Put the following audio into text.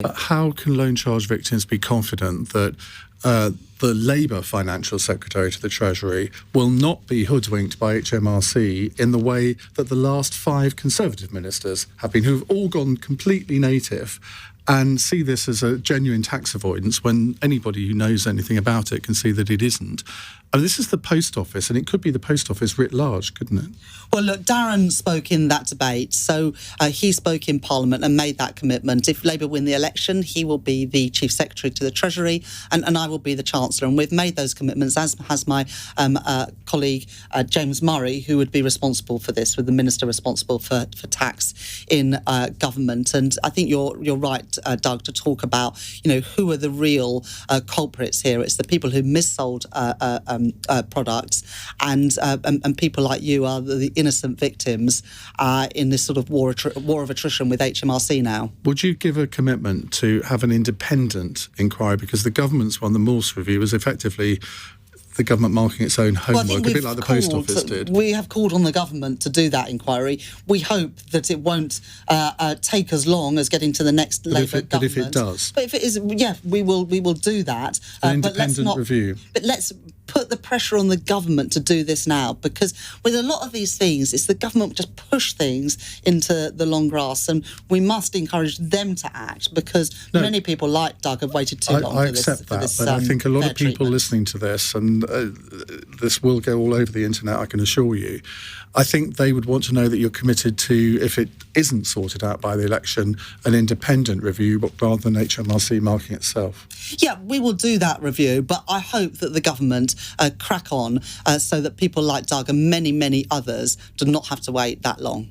How can loan charge victims be confident that the Labour Financial Secretary to the Treasury will not be hoodwinked by HMRC in the way that the last 5 Conservative ministers have been, who've all gone completely native and see this as a genuine tax avoidance when anybody who knows anything about it can see that it isn't? I mean, this is the Post Office, and it could be the Post Office writ large, couldn't it? Well, look, Darren spoke in that debate, so he spoke in Parliament and made that commitment. If Labour win the election, he will be the Chief Secretary to the Treasury, and I will be the Chancellor. And we've made those commitments, as has my colleague James Murray, who would be responsible for this, with the Minister responsible for tax in government. And I think you're right, Doug, to talk about, who are the real culprits here. It's the people who missold products, and people like you are the innocent victims in this sort of war of attrition with HMRC now. Would you give a commitment to have an independent inquiry? Because the government's one, the Morse review, was effectively the government marking its own homework, a bit like the Post Office did. We have called on the government to do that inquiry. We hope that it won't take as long as getting to the next Labour government. But if it does? But if it is, we will do that. An independent review. But let's put the pressure on the government to do this now, because with a lot of these things, it's the government just push things into the long grass, and we must encourage them to act, because many people like Doug have waited too long I accept that, but I think a lot of people listening to this, and this will go all over the internet, I can assure you, I think they would want to know that you're committed to, if it isn't sorted out by the election, an independent review rather than HMRC marking itself. Yeah, we will do that review, but I hope that the government crack on so that people like Doug and many, many others do not have to wait that long.